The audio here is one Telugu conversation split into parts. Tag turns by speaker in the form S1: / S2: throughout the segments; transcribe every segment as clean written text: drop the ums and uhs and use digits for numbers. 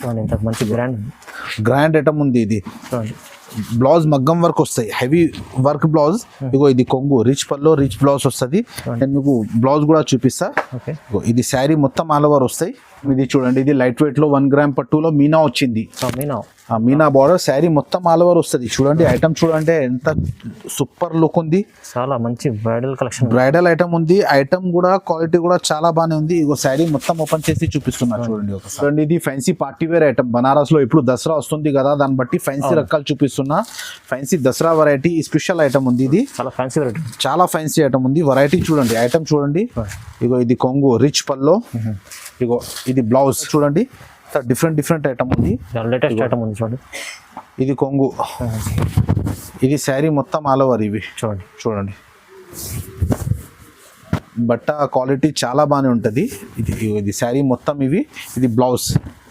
S1: చూడండి ఇంత మంచి
S2: గ్రాండ్ ఐటమ్ ఉంది ఇది.
S1: చూడండి
S2: బ్లౌజ్ మగ్గం వర్క్ వస్తాయి, హెవీ వర్క్ బ్లౌజ్. ఇగో ఇది కొంగు రిచ్ పల్లో రిచ్ బ్లౌజ్ వస్తుంది. నేను మీకు బ్లౌజ్ కూడా చూపిస్తా.
S1: ఓకే
S2: ఇగో ఇది శారీ మొత్తం ఆల్ ఓవర్ వస్తాయి. ఇది చూడండి, ఇది లైట్ వెయిట్ లో 1 గ్రామ్ పట్టులో మీనా వచ్చింది. మీనా బార్డర్ శారీ మొత్తం ఆల్ ఓవర్ వస్తుంది. చూడండి ఐటమ్ చూడండి ఎంత సూపర్ లుక్ ఉంది.
S1: చాలా మంచి బ్రైడల్ కలెక్షన్,
S2: బ్రైడల్ ఐటమ్ ఉంది. ఐటమ్ కూడా క్వాలిటీ కూడా చాలా బాగానే ఉంది. ఇగో శారీ మొత్తం ఓపెన్ చేసి చూపిస్తున్నా చూడండి. చూడండి ఇది fancy party wear item. Banaras లో ఇప్పుడు దసరా వస్తుంది కదా, దాన్ని బట్టి ఫ్యాన్సీ రకాలు చూపిస్తున్నా. Fancy Dasara variety special item ఉంది. ఇది
S1: చాలా ఫ్యాన్సీ వెరైటీ,
S2: చాలా ఫ్యాన్సీ ఐటమ్ ఉంది. వెరైటీ చూడండి, ఐటమ్ చూడండి. ఇగో ఇది కొంగు రిచ్ పల్లో. ఇగో ఇది బ్లౌజ్ చూడండి, డిఫరెంట్ ఐటమ్ ఉంది.
S1: లేటెస్ట్ ఐటమ్ ఉంది చూడండి.
S2: ఇది కొంగు, ఇది శారీ మొత్తం ఆల్ ఓవర్. ఇవి చూడండి బట్ట క్వాలిటీ చాలా బాగానే ఉంటుంది. ఇది శారీ మొత్తం ఇవి. ఇది బ్లౌజ్,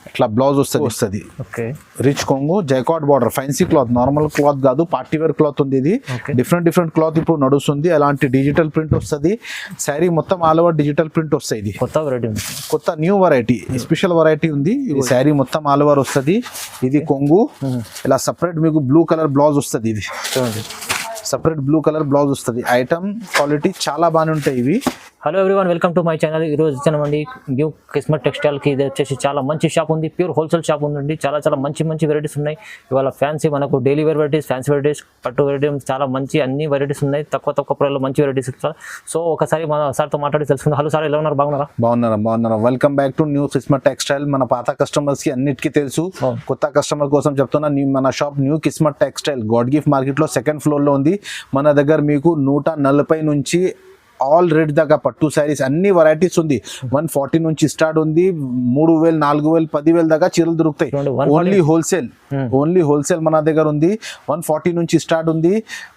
S2: ఇట్లా బ్లౌజ్ వస్తుంది.
S1: ఓకే
S2: రిచ్ కొంగు జైకాట్ border, fancy cloth, normal cloth కాదు, పార్టీ వేర్ క్లాత్ ఉంది. ఇది డిఫరెంట్ క్లాత్ ఇప్పుడు నడుస్తుంది. అలాంటి డిజిటల్ ప్రింట్ వస్తుంది. శారీ మొత్తం ఆల్ ఓవర్ డిజిటల్ ప్రింట్ వస్తాయి. ఇది
S1: కొత్త వెరైటీ,
S2: కొత్త న్యూ వెరైటీ, స్పెషల్ వెరైటీ ఉంది. ఇది శారీ మొత్తం ఆల్ ఓవర్ వస్తుంది. ఇది కొంగు, ఇలా సపరేట్ మీకు బ్లూ కలర్ బ్లౌజ్ వస్తుంది. ఇది
S1: చూడండి
S2: సపరేట్ బ్లూ కలర్ బ్లౌజ్ వస్తుంది. ఐటమ్ క్వాలిటీ చాలా బాగానే ఉంటాయి ఇవి.
S1: Hello everyone, welcome to my channel. ఈరోజు వచ్చామండి న్యూ కిస్మత్ టెక్స్టైల్కి. ఇది వచ్చేసి చాలా మంచి షాప్ ఉంది, ప్యూర్ హోల్సేల్ షాప్ ఉందండి. చాలా మంచి వెరైటీస్ ఉన్నాయి. ఇవాళ ఫ్యాన్సీ మనకు daily wear varieties, fancy varieties, పట్టు వెరైటీస్, చాలా మంచి అన్ని వెరైటీస్ ఉన్నాయి. తక్కువ ప్రైస్లో మంచి వెరైటీస్ ఇస్తారు. సో ఒకసారి మన సార్తో మాట్లాడి తెలుసుకుందాం. హలో సార్, ఎలా ఉన్నారు?
S2: బాగున్నారా? Welcome back to new Kismat textile. మన పాత కస్టమర్స్ కి అన్నిటికీ తెలుసు, కొత్త కస్టమర్ కోసం చెప్తున్నా. మన shop new Kismat textile God gift market లో 2nd ఫ్లోర్ లో ఉంది. మన దగ్గర మీకు 140 నుంచి ఆల్ రేట్ దాకా పట్టు శారీస్ అన్ని వెరైటీస్ ఉంది. 140 నుంచి స్టార్ట్ ఉంది. 3000, 4000, 10,000 దాకా చీరలు దొరుకుతాయి. ఓన్లీ హోల్సేల్ మన దగ్గర ఉంది. 140 నుంచి స్టార్ట్ ఉంది.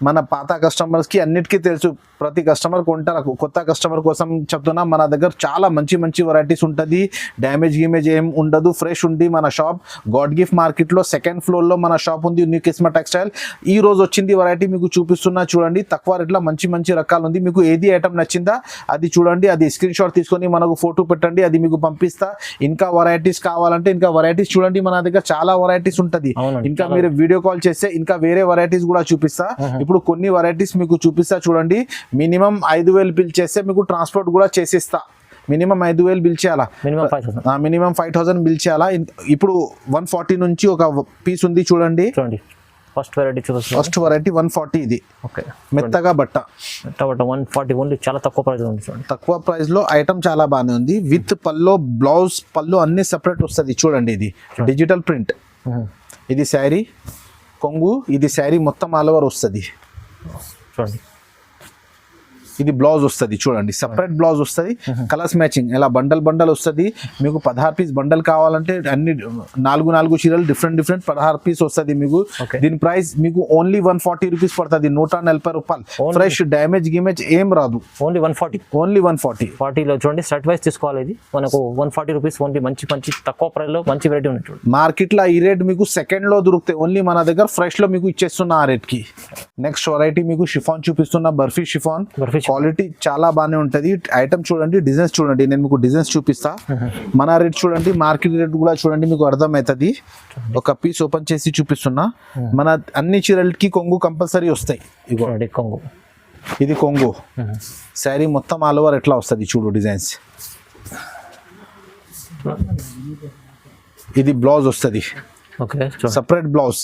S2: మన పాత కస్టమర్స్ కి అన్నిటికీ తెలుసు, ప్రతి కస్టమర్ కొంటారు. కొత్త కస్టమర్ కోసం చెప్తున్నా, మన దగ్గర చాలా మంచి వెరైటీస్ ఉంటుంది. డ్యామేజ్ ఏం ఉండదు, ఫ్రెష్ ఉంది. మన షాప్ గాడ్ గిఫ్ట్ మార్కెట్ లో 2nd ఫ్లోర్ లో మన షాప్ ఉంది, న్యూ కిస్మత్ టెక్స్టైల్. ఈ రోజు వచ్చింది వెరైటీ మీకు చూపిస్తున్నా చూడండి. తక్కువ రేట్లో మంచి రకాలు ఉంది. మీకు ఏది ఐటమ్ నచ్చిందా అది చూడండి, అది స్క్రీన్ షాట్ తీసుకొని మనకు ఫోటో పెట్టండి, అది మీకు పంపిస్తా. ఇంకా వెరైటీస్ కావాలంటే ఇంకా వెరైటీస్ చూడండి, మన దగ్గర చాలా వెరైటీస్ ఉంటుంది. ఇంకా మీరు వీడియో కాల్ చేస్తే ఇంకా వేరే వెరైటీస్ కూడా చూపిస్తా. ఇప్పుడు కొన్ని వెరైటీస్ మీకు చూపిస్తా చూడండి. మినిమం 5,000 బిల్ చేస్తే మీకు ట్రాన్స్పోర్ట్ కూడా చేసిస్తా. మినిమం 5,000 బిల్ చేయాలా, మినిమం 5,000 బిల్ చేయాలా. ఇప్పుడు 140 నుంచి ఒక పీస్ ఉంది చూడండి.
S1: First
S2: variety 140. ఇది మెత్తగా బట్ట
S1: 140 ఓన్లీ, చాలా తక్కువ ప్రైస్ ఉంది.
S2: తక్కువ ప్రైస్ లో ఐటమ్ చాలా బాగానే ఉంది. విత్ పల్లో, బ్లౌజ్, పల్లో అన్ని సెపరేట్ వస్తుంది చూడండి. ఇది డిజిటల్ ప్రింట్. ఇది శారీ కొంగు, ఇది శారీ మొత్తం ఆల్ ఓవర్ వస్తుంది.
S1: చూడండి
S2: ఇది బ్లౌజ్ వస్తుంది చూడండి, సెపరేట్ బ్లౌజ్ వస్తుంది. కలర్స్ మ్యాచింగ్ ఇలా బండల్ వస్తుంది. మీకు 16 పీస్ బండల్ కావాలంటే అన్ని 4 చీరలు డిఫరెంట్ 16 పీస్ వస్తుంది మీకు. దీని ప్రైస్ మీకు ఓన్లీ 140 రూపీస్ పడుతుంది. 140 రూపాయలు. ఫ్రెష్ డ్యామేజ్ ఏం రాదు.
S1: ఓన్లీ 140 40లో చూడండి. సెట్ వైస్ తీసుకోవాలి. ఇది మనకు 140 రూపీస్ ఓన్లీ. మంచి తక్కువ ప్రైస్ లో మంచి వెరైటీ ఉంది చూడండి.
S2: మార్కెట్ లో ఈ రేట్ మీకు 2nd లో దొరుకుతాయి. ఓన్లీ మన దగ్గర ఫ్రెష్ లో మీకు ఇచ్చేస్తున్న ఆ రేట్ కి. నెక్స్ట్ వెరైటీ మీకు షిఫాన్ చూపిస్తున్నా. బర్ఫీ షిఫాన్ క్వాలిటీ చాలా బాగానే ఉంటది. ఐటమ్ చూడండి, డిజైన్స్ చూడండి. నేను మీకు డిజైన్స్ చూపిస్తా. మన రేట్ చూడండి, మార్కెట్ రేట్ కూడా చూడండి, మీకు అర్థమవుతుంది. ఒక పీస్ ఓపెన్ చేసి చూపిస్తున్నా. మన అన్ని చీరలకి కొంగు కంపల్సరీ వస్తాయి.
S1: కొంగు,
S2: ఇది కొంగు. శారీ మొత్తం ఆల్ ఓవర్ ఎట్లా వస్తుంది చూడు డిజైన్స్. ఇది బ్లౌజ్ వస్తుంది, సపరేట్ బ్లౌజ్,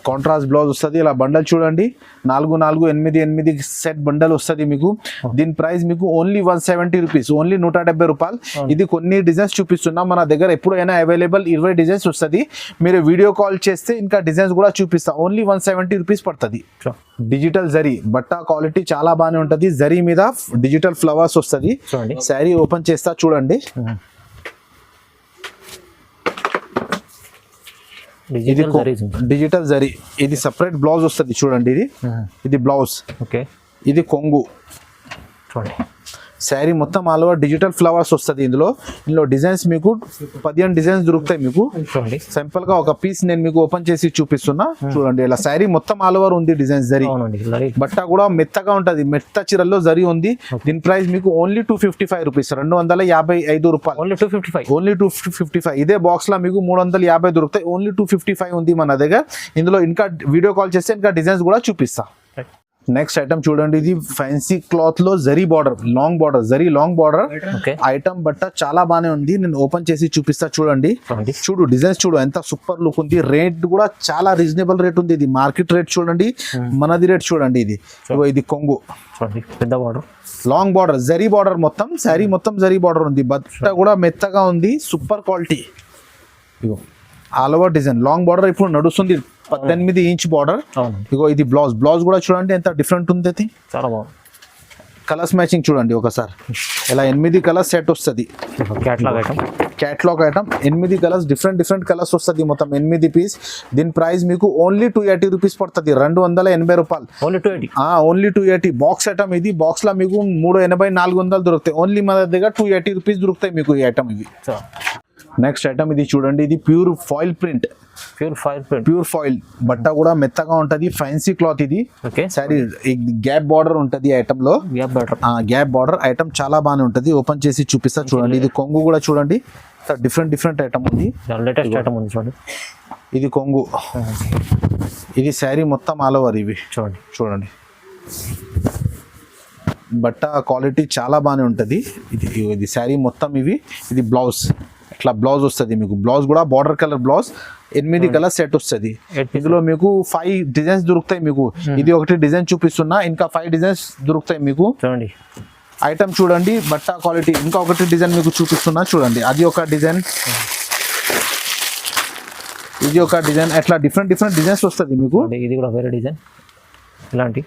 S2: కాంట్రాస్ట్ బ్లౌజ్ వస్తుంది. ఇలా బండల్ చూడండి, 4, 8 సెట్ బండల్ వస్తుంది మీకు. దీని ప్రైస్ మీకు ఓన్లీ 170 రూపీస్, ఓన్లీ 170 రూపాయలు. ఇది కొన్ని డిజైన్స్ చూపిస్తున్నా. మన దగ్గర ఎప్పుడైనా అవైలబుల్ 20 డిజైన్స్ వస్తుంది. మీరు వీడియో కాల్ చేస్తే ఇంకా డిజైన్స్ కూడా చూపిస్తా. ఓన్లీ 170 రూపీస్ పడుతుంది. డిజిటల్ జరీ బట్ట క్వాలిటీ చాలా బాగానే ఉంటుంది. జరీ మీద డిజిటల్ ఫ్లవర్స్ వస్తుంది. శారీ ఓపెన్ చేస్తా చూడండి. డిజిటల్ జరీ. ఇది సపరేట్ బ్లౌజ్ వస్తుంది చూడండి. ఇది బ్లౌజ్.
S1: ఓకే,
S2: ఇది కొంగు. శారీ మొత్తం ఆల్ ఓవర్ డిజిటల్ ఫ్లవర్స్ వస్తుంది. ఇందులో డిజైన్స్ మీకు 15 డిజైన్స్ దొరుకుతాయి మీకు.
S1: చూడండి
S2: సింపుల్ గా ఒక పీస్ నేను మీకు ఓపెన్ చేసి చూపిస్తున్నా చూడండి. ఇలా శారీ మొత్తం ఆల్ ఓవర్ ఉంది డిజైన్స్ జరీ. బట్ట కూడా మెత్తగా ఉంటది, మెత్త చీరల్లో జరీ ఉంది. దీని ప్రైస్ మీకు ఓన్లీ 255 రూపీస్, 255 రూపాయలు. ఓన్లీ 255. ఇదే బాక్స్ లో మీకు 350 దొరుకుతాయి. ఓన్లీ 255 ఉంది మన దగ్గర. ఇందులో ఇంకా వీడియో కాల్ చేస్తే ఇంకా డిజైన్స్ కూడా చూపిస్తా. నెక్స్ట్ ఐటమ్ చూడండి, ఇది ఫ్యాన్సీ క్లాత్ లో zari border, long border, zari long border item. బట్ట చాలా బానే ఉంది. నేను ఓపెన్ చేసి చూపిస్తా చూడండి. చూడు డిజైన్స్ చూడు ఎంత సూపర్ లుక్ ఉంది. రేట్ కూడా చాలా రీజనబుల్ రేట్ ఉంది. ఇది మార్కెట్ రేట్ చూడండి, మనది రేట్ చూడండి. ఇది కొంగు
S1: పెద్ద border,
S2: long border, zari border మొత్తం. శారీ మొత్తం జరీ బార్డర్ ఉంది. బట్ట కూడా మెత్తగా ఉంది, సూపర్ క్వాలిటీ. ఇగో all over design long border ఇప్పుడు నడుస్తుంది, 18 ఇంచ్ బార్డర్. ఇగో ఇది బ్లౌజ్ కూడా చూడండి ఎంత డిఫరెంట్ ఉంది. అది
S1: చాలా బాగుంది.
S2: కలర్స్ మ్యాచింగ్ చూడండి ఒకసారి. ఇలా 8 కలర్స్ సెట్ వస్తుంది. Catalogue item 8 colours, different colours వస్తుంది. మొత్తం 8 పీస్. దీని ప్రైస్ మీకు ఓన్లీ 280 రూపీస్ పడుతుంది, 280 రూపాయలు. ఓన్లీ 280. బాక్స్ ఐటమ్ ఇది. బాక్స్ లో మీకు 380, 400 దొరుకుతాయి. ఓన్లీ మన దగ్గర 280 రూపీస్ దొరుకుతాయి మీకు ఈ ఐటమ్ ఇవి. నెక్స్ట్ ఐటమ్ ఇది చూడండి, ఇది pure foil print. Pure foil బట్ట కూడా మెత్తగా ఉంటది. ఫ్యాన్సీ క్లాత్ ఇది. సారీ గ్యాప్ బార్డర్ ఉంటది ఐటమ్ లో. గ్యాప్ బార్డర్ ఐటమ్ చాలా బాగానే ఉంటది. ఓపెన్ చేసి చూపిస్తా చూడండి. ఇది కొంగు కూడా చూడండి, డిఫరెంట్ ఐటమ్ ఉంది.
S1: లేటెస్ట్ ఐటమ్ ఉంది చూడండి.
S2: ఇది కొంగు, ఇది శారీ మొత్తం ఆల్ ఓవర్ ఇవి చూడండి. బట్ట క్వాలిటీ చాలా బాగానే ఉంటది. ఇది శారీ మొత్తం ఇవి. ఇది బ్లౌజ్, ఇట్లా బ్లౌజ్ వస్తుంది మీకు. బ్లౌజ్ కూడా border colour blouse, 8 colour set వస్తుంది. ఇందులో మీకు 5 డిజైన్స్ దొరుకుతాయి మీకు. ఇది ఒకటి డిజైన్ చూపిస్తున్నా, ఇంకా 5 డిజైన్స్ దొరుకుతాయి మీకు. చూడండి ఐటమ్ చూడండి, బట్ట క్వాలిటీ. ఇంకా ఒకటి డిజైన్ మీకు చూపిస్తున్నా చూడండి. అది ఒక డిజైన్, ఇది ఒక డిజైన్. అట్లా డిఫరెంట్ డిజైన్స్ వస్తుంది మీకు.
S1: ఇది కూడా వేరే డిజైన్. ఇలాంటి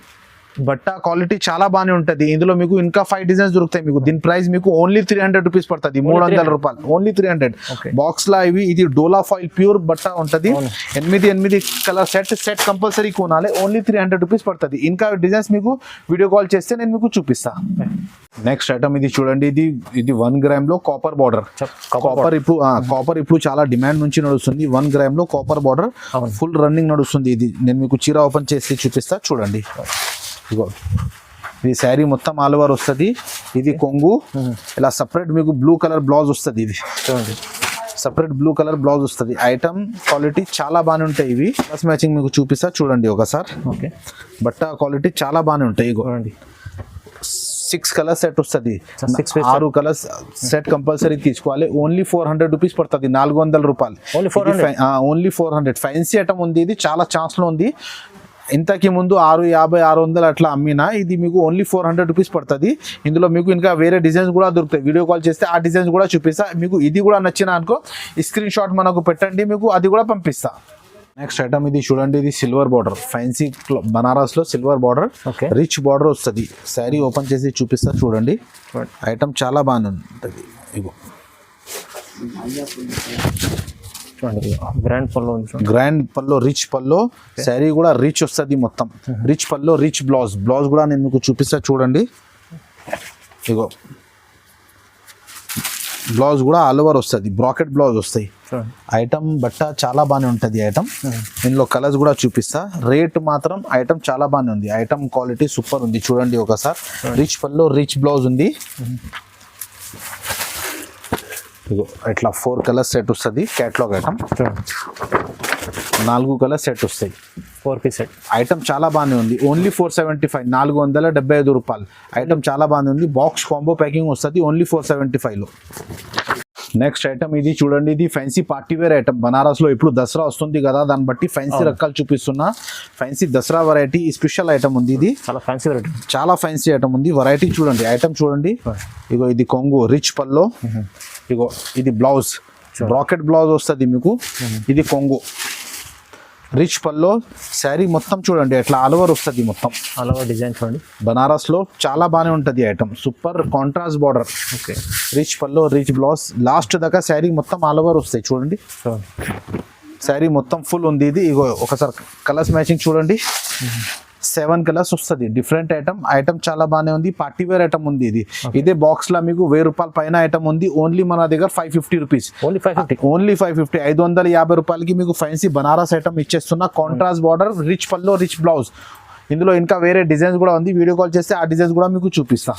S2: బట్ట క్వాలిటీ చాలా బాగానే ఉంటది. ఇందులో మీకు ఇంకా 5 డిజైన్స్ దొరుకుతాయి మీకు. దీని ప్రైస్ మీకు ఓన్లీ 300 రూపీస్ పడుతుంది, 300 రూపాయలు. ఓన్లీ 300 బాక్స్ లా ఇవి. ఇది డోలా ఫాయిల్ ప్యూర్ బట్ట ఉంటది. 8 కలర్ సెట్ కంపల్సరీ కొనాలి. ఓన్లీ 300 రూపీస్ పడుతుంది. ఇంకా డిజైన్స్ మీకు వీడియో కాల్ చేస్తే నేను మీకు చూపిస్తా. నెక్స్ట్ ఐటమ్ ఇది చూడండి, ఇది 1 గ్రామ్ లో కాపర్ బార్డర్. కాపర్ ఇప్పుడు చాలా డిమాండ్ నుంచి నడుస్తుంది. 1 గ్రామ్ లో కాపర్ బార్డర్ ఫుల్ రన్నింగ్ నడుస్తుంది. ఇది నేను మీకు చీర ఓపెన్ చేసి చూపిస్తా చూడండి. ఇది శారీ మొత్తం ఆల్ ఓవర్ వస్తుంది. ఇది కొంగు. ఇలా సపరేట్ మీకు బ్లూ కలర్ బ్లౌజ్ వస్తుంది. ఇది చూడండి, సపరేట్ బ్లూ కలర్ బ్లౌజ్ వస్తుంది. ఐటమ్ క్వాలిటీ చాలా బాగానే ఉంటాయి. ఇవి కలర్స్ మ్యాచింగ్ మీకు చూపిస్తా చూడండి ఒకసారి. బట్ట క్వాలిటీ చాలా బాగానే ఉంటాయి. చూడండి 6 కలర్ సెట్ వస్తుంది. 6 కలర్స్ సెట్ కంపల్సరీ తీసుకోవాలి. ఓన్లీ 400 రూపీస్ పడుతుంది, 400 రూపాయలు. ఓన్లీ 400. ఫ్యాన్సీ ఐటమ్ ఉంది. ఇది చాలా ఛాన్స్ లో ఉంది. ఇంతకి ముందు 650, 600 అట్లా అమ్మినా. ఇది మీకు ఓన్లీ 400 రూపీస్ పడుతుంది. ఇందులో మీకు ఇంకా వేరే డిజైన్స్ కూడా దొరుకుతాయి. వీడియో కాల్ చేస్తే ఆ డిజైన్స్ కూడా చూపిస్తా మీకు. ఇది కూడా నచ్చిన అనుకో స్క్రీన్ షాట్ మనకు పెట్టండి, మీకు అది కూడా పంపిస్తా. నెక్స్ట్ ఐటమ్ ఇది చూడండి, ఇది సిల్వర్ బార్డర్. ఫ్యాన్సీ బనారస్ లో సిల్వర్ బార్డర్, రిచ్ బార్డర్ వస్తుంది. శారీ ఓపెన్ చేసి చూపిస్తా చూడండి. ఐటమ్ చాలా బాగానే ఉంటుంది. ఇగో గ్రాండ్ పల్లో, రిచ్ పల్లో. శారీ కూడా రిచ్ వస్తుంది మొత్తం. రిచ్ పల్లో, రిచ్ బ్లౌజ్ కూడా నేను మీకు చూపిస్తా చూడండి. ఇగో బ్లౌజ్ కూడా ఆల్ ఓవర్ వస్తుంది, బ్రాకెట్ బ్లౌజ్ వస్తాయి. ఐటమ్ బట్ట చాలా బాగానే ఉంటుంది ఐటమ్. ఇందులో కలర్స్ కూడా చూపిస్తా. రేట్ మాత్రం ఐటమ్ చాలా బాగానే ఉంది. ఐటమ్ క్వాలిటీ సూపర్ ఉంది చూడండి ఒకసారి. రిచ్ పల్లో, రిచ్ బ్లౌజ్ ఉంది. ఇట్లా 4 కలర్ సెట్ వస్తుంది. క్యాట్లాగ్ ఐటమ్ 4 కలర్ సెట్ వస్తాయి.
S1: 4 పీస్ సెట్.
S2: ఐటమ్ చాలా బాగానే ఉంది. ఓన్లీ 475, 475 రూపాయలు. ఐటమ్ చాలా బాగానే ఉంది. బాక్స్ కాంబో ప్యాకింగ్ వస్తుంది. ఓన్లీ 475 లో. నెక్స్ట్ ఐటమ్ ఇది చూడండి, ఇది fancy party wear item. Banaras లో ఇప్పుడు దసరా వస్తుంది కదా, దాన్ని బట్టి ఫ్యాన్సీ రకాలు చూపిస్తున్నా. Fancy Dasara variety special item ఉంది. ఇది
S1: చాలా ఫ్యాన్సీ వెరైటీ,
S2: చాలా ఫ్యాన్సీ ఐటమ్ ఉంది. వెరైటీ చూడండి, ఐటమ్ చూడండి. ఇగో ఇది కొంగు, రిచ్ పల్లో. ఇగో ఇది బ్లౌజ్, బ్రాకెట్ బ్లౌజ్ వస్తుంది మీకు. ఇది కొంగు, రిచ్ పల్లో. శారీ మొత్తం చూడండి ఎట్లా ఆల్ ఓవర్ వస్తుంది మొత్తం.
S1: ఆల్ ఓవర్ డిజైన్ చూడండి.
S2: బనారస్ లో చాలా బాగానే ఉంటుంది item. Super contrast border. Rich pallu, rich blouse. Last దాకా శారీ మొత్తం ఆల్ ఓవర్ వస్తాయి చూడండి. శారీ మొత్తం ఫుల్ ఉంది. ఇది ఇగో ఒకసారి కలర్స్ మ్యాచింగ్ చూడండి. 7 కలర్స్ వస్తుంది. డిఫరెంట్ ఐటమ్ చాలా బాగానే ఉంది. పార్టీ వేర్ ఐటమ్ ఉంది. ఇదే బాక్స్ లో మీకు 1000 రూపాయల పైన ఐటమ్ ఉంది. ఓన్లీ మన దగ్గర 550 రూపీస్.
S1: ఓన్లీ 550.
S2: ఓన్లీ 550. 550 రూపాయలకి మీకు ఫ్యాన్సీ బనారస్ ఐటమ్ ఇచ్చేస్తున్నా. Contrast border, rich pallu, rich blouse. ఇందులో ఇంకా వేరే డిజైన్స్ కూడా ఉంది. వీడియో కాల్ చేస్తే ఆ డిజైన్స్ కూడా మీకు చూపిస్తా.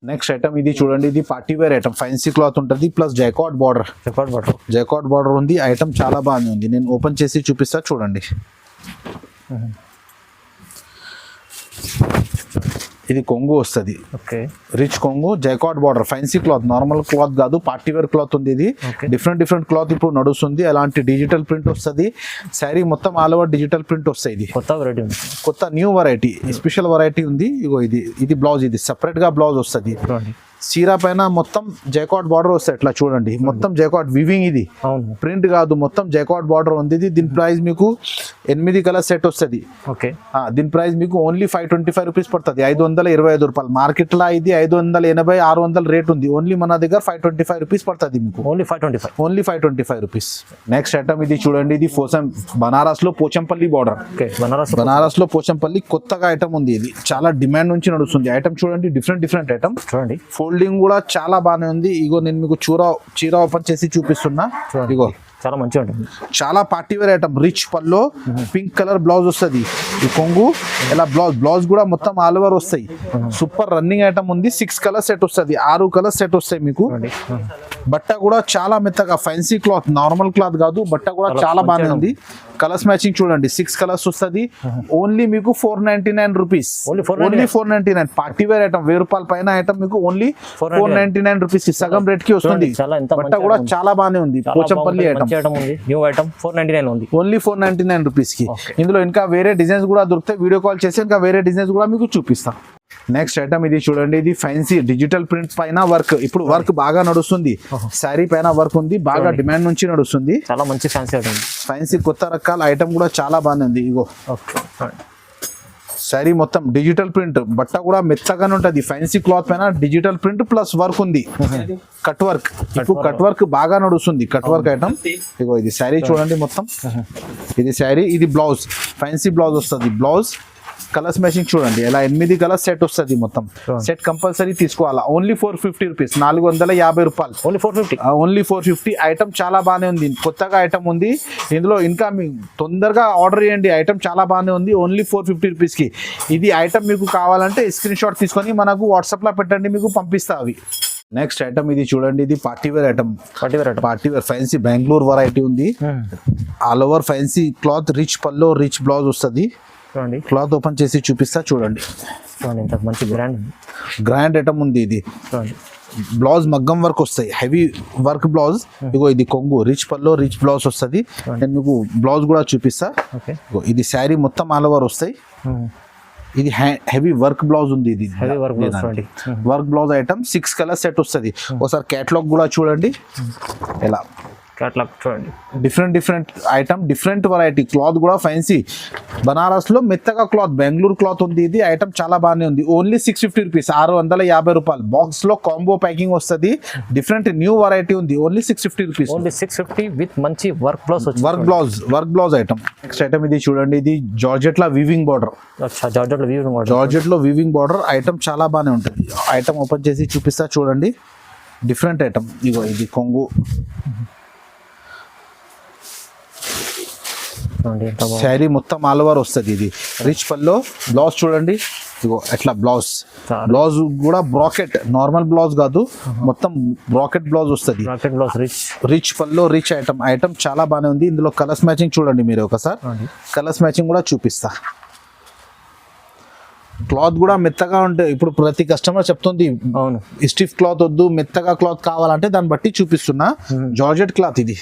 S2: నెక్స్ట్ ఐటమ్ ఇది చూడండి. ఇది party wear item, fancy cloth ఉంటుంది ప్లస్ జైకాట్ బార్డర్ ఉంది. ఐటమ్ చాలా బాగానే ఉంది. నేను ఓపెన్ చేసి చూపిస్తా చూడండి. ఇది కొంగు వస్తుంది.
S1: ఓకే,
S2: రిచ్ కొంగు, జైకాట్ border, fancy cloth, normal cloth కాదు, పార్టీ వేర్ క్లాత్ ఉంది. ఇది డిఫరెంట్ క్లాత్ ఇప్పుడు నడుస్తుంది. అలాంటి డిజిటల్ ప్రింట్ వస్తుంది. శారీ మొత్తం ఆల్ ఓవర్ డిజిటల్ ప్రింట్ వస్తాయి. ఇది కొత్త న్యూ వెరైటీ, స్పెషల్ వెరైటీ ఉంది. ఇగో ఇది బ్లౌజ్. ఇది సెపరేట్ గా బ్లౌజ్ వస్తుంది. చీర పైన మొత్తం జైకాట్ బార్డర్ వస్తాయి. ఇట్లా చూడండి, మొత్తం జైకాట్ వివింగ్. ఇది ప్రింట్ కాదు, మొత్తం జైకాట్ బార్డర్ ఉంది. దీని ప్రైస్ మీకు 8 కలర్ సెట్ వస్తుంది. దీని ప్రైస్ మీకు ఓన్లీ 525 రూపీస్ పడుతుంది. 525 రూపాయలు. మార్కెట్ లో ఇది 580, 600 రేట్ ఉంది. ఓన్లీ మన దగ్గర 525 రూపీస్ పడుతుంది మీకు. Only 525 rupees. నెక్స్ట్ ఐటమ్ ఇది చూడండి. ఇది బనారస్ లో పోచంపల్లి బార్డర్. బనారస్ లో పోచంపల్లి కొత్తగా ఐటమ్ ఉంది. ఇది చాలా డిమాండ్ నుంచి నడుస్తుంది. ఐటమ్ చూడండి, డిఫరెంట్ ఐటమ్ చూడండి. ఫోల్డింగ్ కూడా చాలా బాగానే ఉంది. ఇగో నేను మీకు చీర ఓపెన్ చేసి చూపిస్తున్నా. ఇగో
S1: చాలా మంచిగా ఉంటుంది.
S2: చాలా పార్టీ వేర్ ఐటమ్. రిచ్ పల్లో, పింక్ కలర్ బ్లౌజ్ వస్తుంది. ఈ కొంగు ఇలా బ్లౌజ్ కూడా మొత్తం ఆల్ ఓవర్ వస్తాయి. సూపర్ రన్నింగ్ ఐటమ్ ఉంది. 6 కలర్ సెట్ వస్తుంది. 6 కలర్ సెట్ వస్తాయి మీకు. బట్ట కూడా చాలా మెత్తగా, ఫ్యాన్సీ క్లాత్, నార్మల్ క్లాత్ కాదు. బట్ట కూడా చాలా బాగానే ఉంది. కలర్స్ మ్యాచింగ్ చూడండి. 6 కలర్స్ వస్తుంది. ఓన్లీ మీకు 499 rupees. Only 499. Party wear item, 1000 రూపాయల పైన ఐటమ్ మీకు ఓన్లీ 499 రూపీస్. సగం రేట్ కి వస్తుంది. బట్ట కూడా చాలా బాగానే ఉంది. పోచంపల్లి ఐటమ్,
S1: న్యూ ఐటమ్ 499 ఉంది.
S2: ఓన్లీ 499 రూపీస్ కి. ఇందులో ఇంకా వేరే డిజైన్స్ కూడా దొరుకుతాయి. వీడియో కాల్ చేసి ఇంకా వేరే డిజైన్స్ కూడా మీకు చూపిస్తాం. నెక్స్ట్ ఐటమ్ ఇది చూడండి. ఇది ఫ్యాన్సీ డిజిటల్ ప్రింట్ పైన వర్క్. ఇప్పుడు వర్క్ బాగా నడుస్తుంది. శారీ పైన వర్క్ ఉంది. బాగా డిమాండ్ నుంచి నడుస్తుంది.
S1: చాలా మంచి ఫ్యాన్సీ ఐటమ్.
S2: ఫ్యాన్సీ కొత్త రకాల ఐటమ్ కూడా చాలా బాగానే ఉంది. ఇగో శారీ మొత్తం డిజిటల్ ప్రింట్. బట్ట కూడా మెత్తగానే ఉంటుంది. ఫ్యాన్సీ క్లాత్ పైన డిజిటల్ ప్రింట్ ప్లస్ వర్క్ ఉంది. Cut work. ఇప్పుడు కట్ వర్క్ బాగా నడుస్తుంది. Cut work item. ఇగో ఇది శారీ చూడండి మొత్తం. ఇది శారీ, ఇది బ్లౌజ్. ఫ్యాన్సీ బ్లౌజ్ వస్తుంది. బ్లౌజ్ కలర్స్ మ్యాచింగ్ చూడండి. ఇలా 8 కలర్ సెట్ వస్తుంది. మొత్తం సెట్ కంపల్సరీ తీసుకోవాలా. Only 450 rupees. 450 రూపాయలు. ఓన్లీ 450. ఐటమ్ చాలా బాగానే ఉంది. కొత్తగా ఐటమ్ ఉంది. ఇందులో ఇంకా మీకు తొందరగా ఆర్డర్ చేయండి. ఐటమ్ చాలా బాగానే ఉంది. ఓన్లీ 450 రూపీస్ కి. ఇది ఐటమ్ మీకు కావాలంటే స్క్రీన్ షాట్ తీసుకొని మనకు వాట్సాప్ లో పెట్టండి, మీకు పంపిస్తా అవి. నెక్స్ట్ ఐటమ్ ఇది చూడండి. ఇది party wear item. Party wear fancy Bengaluru variety ఉంది. All over fancy cloth, rich pallu, rich blouse వస్తుంది. క్లాత్ ఓపెన్ చేసి చూపిస్తా చూడండి.
S1: మంచి
S2: గ్రాండ్ ఐటమ్ ఉంది. ఇది బ్లౌజ్ మగ్గం వర్క్ వస్తాయి. Heavy work blouse. ఇగో ఇది కొంగు, రిచ్ పల్లో, రిచ్ బ్లౌజ్ వస్తుంది. నేను మీకు బ్లౌజ్ కూడా చూపిస్తా. ఇది శారీ మొత్తం ఆల్ ఓవర్ వస్తాయి. ఇది హెవీ వర్క్ బ్లౌజ్ ఉంది. ఇది work blouse item. 6 colour set వస్తుంది. ఒకసారి క్యాటలాగ్ కూడా చూడండి. ఎలా
S1: చూడండి.
S2: Different item, different variety. Cloth కూడా ఫ్యాన్సీ బనారస్ లో మెత్తగా క్లాత్, బెంగళూరు క్లాత్ ఉంది. ఇది ఐటమ్ చాలా బాగానే ఉంది. Only 650 rupees. 650 రూపాయలు. బాక్స్ లో కాంబో ప్యాకింగ్ వస్తుంది. డిఫరెంట్ న్యూ వెరైటీ ఉంది. Only 650 rupees.
S1: ఓన్లీ 650 విత్ మంచి work
S2: blouse item. Next item ఇది చూడండి. ఇది జార్జెట్ లో వీవింగ్ బార్డర్. జార్జెట్ లో వీవింగ్ బార్డర్ ఐటమ్ చాలా బాగానే ఉంటుంది. ఐటమ్ ఓపెన్ చేసి చూపిస్తా చూడండి. Different item. ఇగో ఇది కొంగు. శారీ మొత్తం ఆల్ ఓవర్ వస్తుంది. ఇది రిచ్ పల్లో. బ్లౌజ్ చూడండి. ఇగో ఎట్లా బ్లౌజ్ కూడా బ్రాకెట్, నార్మల్ బ్లౌజ్ కాదు, మొత్తం బ్రాకెట్ బ్లౌజ్ వస్తుంది. రిచ్ పల్లో, రిచ్ ఐటమ్ చాలా బాగానే ఉంది. ఇందులో కలర్స్ మ్యాచింగ్ చూడండి. మీరు ఒకసారి కలర్స్ మ్యాచింగ్ కూడా చూపిస్తా. క్లాత్ కూడా మెత్తగా ఉంటాయి. ఇప్పుడు ప్రతి కస్టమర్ చెప్తుంది స్టిఫ్ క్లాత్ వద్దు, మెత్తగా క్లాత్ కావాలంటే దాన్ని బట్టి చూపిస్తున్నా. Georgette cloth. ఇది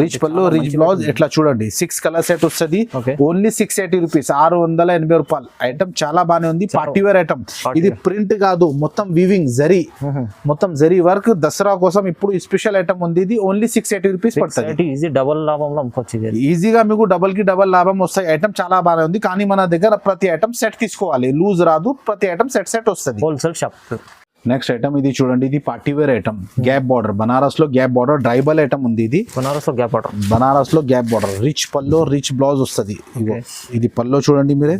S2: రిచ్ పళ్ళు, రిచ్ బ్లౌజ్. ఎట్లా చూడండి. 6 కలర్ సెట్ వస్తుంది. Only 680 rupees. 680 రూపాయలు. ఐటమ్ చాలా బాగానే ఉంది. Party wear item. ఇది ప్రింట్ కాదు, మొత్తం వీవింగ్, జరీ, మొత్తం జరీ వర్క్. దసరా కోసం ఇప్పుడు స్పెషల్ ఐటమ్ ఉంది. ఇది ఓన్లీ 680 రూపీస్ పడుతుంది. ఈజీగా మీకు డబల్ కి డబల్ లాభం వస్తాయి. ఐటమ్ చాలా బాగానే ఉంది. కానీ మన దగ్గర ప్రతి ఐటమ్ సెట్ తీసుకోవాలి. లూజ్ రాదు. ప్రతి ఐటమ్ సెట్ వస్తుంది.
S1: Wholesale shop.
S2: నెక్స్ట్ ఐటమ్ ఇది చూడండి, ఇది party wear item, gap border, Banaras లో గ్యాప్ బార్డర్, డ్రైబల్ ఐటమ్ ఉంది. ఇది
S1: బనారస్ లో గ్యాప్ ఆర్డర్,
S2: బనారస్ లో gap border, rich pallu rich blouse వస్తుంది. ఇగో ఇది పల్లో చూడండి మీరే,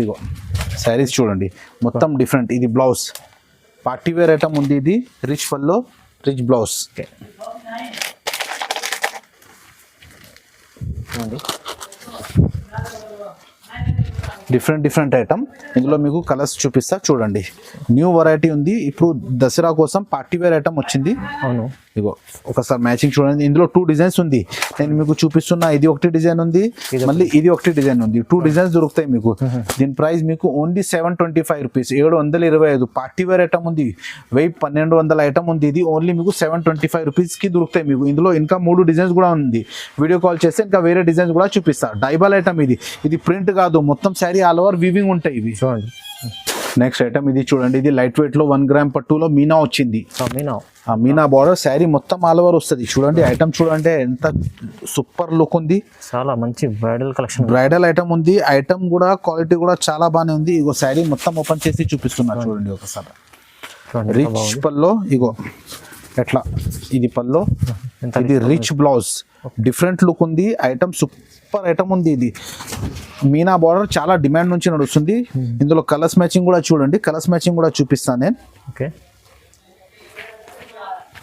S2: ఇగో శారీస్ చూడండి మొత్తం డిఫరెంట్. ఇది బ్లౌజ్ పార్టీ వేర్ ఐటమ్ ఉంది. ఇది rich pallu rich blouse. Different item. ఇందులో మీకు కలర్స్ చూపిస్తా చూడండి. న్యూ వెరైటీ ఉంది ఇప్పుడు దసరా కోసం పార్టీ వేర్ ఐటమ్ వచ్చింది.
S1: అవును,
S2: ఇగో ఒకసారి మ్యాచింగ్ చూడండి. ఇందులో 2 డిజైన్స్ ఉంది, నేను మీకు చూపిస్తున్నా. ఇది ఒకటి డిజైన్ ఉంది, మళ్ళీ ఇది ఒకటి డిజైన్ ఉంది. 2 డిజైన్స్ దొరుకుతాయి మీకు. దీని ప్రైస్ మీకు only 725 rupees, 725. Party wear item ఉంది, 1200 ఐటమ్ ఉంది. ఇది ఓన్లీ మీకు 725 రూపీస్కి దొరుకుతాయి మీకు. ఇందులో ఇంకా 3 డిజైన్స్ కూడా ఉంది. వీడియో కాల్ చేస్తే ఇంకా వేరే డిజైన్స్ కూడా చూపిస్తా. డైబల్ ఐటమ్ ఇది ప్రింట్ కాదు, మొత్తం శారీ ఆల్ ఓవర్ వీవింగ్ ఉంటాయి ఇవి.
S1: చూడండి
S2: నెక్స్ట్ ఐటమ్ ఇది చూడండి, ఇది లైట్ వెయిట్ లో 1 గ్రామ్ పట్టులో మీనా వచ్చింది.
S1: మీనా,
S2: మీనా బార్డర్ శారీ మొత్తం ఆల్ ఓవర్ వస్తుంది. చూడండి ఐటమ్ చూడండి ఎంత సూపర్ లుక్ ఉంది.
S1: చాలా మంచి బ్రైడల్ కలెక్షన్,
S2: బ్రైడల్ ఐటమ్ ఉంది. ఐటమ్ కూడా క్వాలిటీ కూడా చాలా బాగానే ఉంది. ఇగో శారీ మొత్తం ఓపెన్ చేసి చూపిస్తున్నా చూడండి ఒకసారి. రిచ్ పల్లో ఇగో ఎట్లా, ఇది పల్లో, ఇది రిచ్ బ్లౌజ్, డిఫరెంట్ లుక్ ఉంది. ఐటమ్ సూపర్ ఐటమ్ ఉంది. ఇది మీనా బార్డర్ చాలా డిమాండ్ నుంచి నడుస్తుంది. ఇందులో కలర్స్ మ్యాచింగ్ కూడా చూడండి, కలర్స్ మ్యాచింగ్ కూడా చూపిస్తాను నేను.
S1: ఓకే,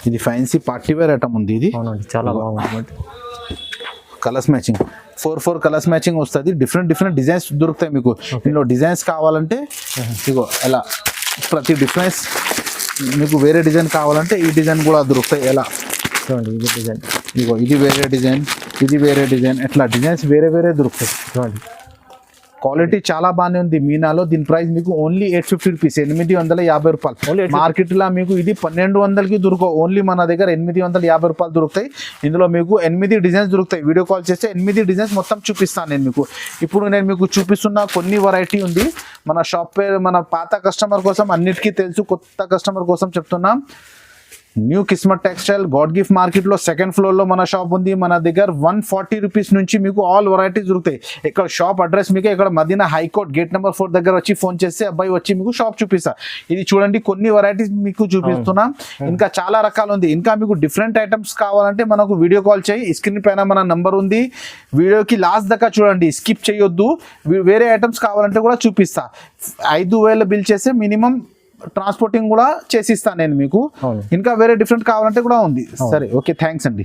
S2: ఇది ఫ్యాన్సీ పార్టీ వేర్ ఐటమ్ ఉంది. ఇది
S1: అవునండి చాలా బాగుంది.
S2: కలర్స్ మ్యాచింగ్ 4 కలర్స్ మ్యాచింగ్ వస్తుంది. డిఫరెంట్ డిజైన్స్ దొరుకుతాయి మీకు. ఇందులో డిజైన్స్ కావాలంటే ఇగో ఎలా, ప్రతి డిఫరెన్స్ మీకు వేరే డిజైన్ కావాలంటే ఈ డిజైన్ కూడా దొరుకుతాయి. ఎలా
S1: చూడండి, ఇది డిజైన్,
S2: ఇగో ఇది వేరే డిజైన్, ఇది వేరే డిజైన్, ఎట్లా డిజైన్స్ వేరే దొరుకుతాయి.
S1: చూడండి
S2: క్వాలిటీ చాలా బాగానే ఉంది మీనాలో. దీని ప్రైస్ మీకు ఓన్లీ 850 రూపీస్, 850 రూపాయలు. మార్కెట్ లో మీకు ఇది 1200కి దొరకవు, ఓన్లీ మన దగ్గర 850 రూపాయలు దొరుకుతాయి. ఇందులో మీకు 8 డిజైన్స్ దొరుకుతాయి. వీడియో కాల్ చేస్తే 8 డిజైన్స్ మొత్తం చూపిస్తాను నేను మీకు. ఇప్పుడు నేను మీకు చూపిస్తున్న కొన్ని వెరైటీ ఉంది. మన షాప్ పేరు మన పాత కస్టమర్ కోసం అన్నిటికీ తెలుసు, కొత్త కస్టమర్ కోసం చెప్తున్నాం. New Kismat textile God gift market లో 2nd ఫ్లోర్ లో మన షాప్ ఉంది. మన దగ్గర 140 రూపీస్ నుంచి మీకు ఆల్ వెరైటీస్ దొరుకుతాయి. ఇక్కడ షాప్ అడ్రస్ మీకు ఇక్కడ మదీనా హైకోర్ట్ గేట్ నెంబర్ 4 దగ్గర వచ్చి ఫోన్ చేస్తే అబ్బాయి వచ్చి మీకు షాప్ చూపిస్తా. ఇది చూడండి కొన్ని వెరైటీస్ మీకు చూపిస్తున్నాం. ఇంకా చాలా రకాలు ఉంది. ఇంకా మీకు డిఫరెంట్ ఐటమ్స్ కావాలంటే మనకు వీడియో కాల్ చేయి. స్క్రీన్ పైన మన నంబర్ ఉంది. వీడియోకి లాస్ట్ దాకా చూడండి, స్కిప్ చేయొద్దు. వేరే ఐటమ్స్ కావాలంటే కూడా చూపిస్తా. 5000 బిల్ చేస్తే మినిమం ట్రాన్స్పోర్టింగ్ కూడా చేసిస్తాను నేను మీకు. ఇంకా వేరే డిఫరెంట్ కావాలంటే కూడా ఉంది. సరే, ఓకే, థ్యాంక్స్ అండి.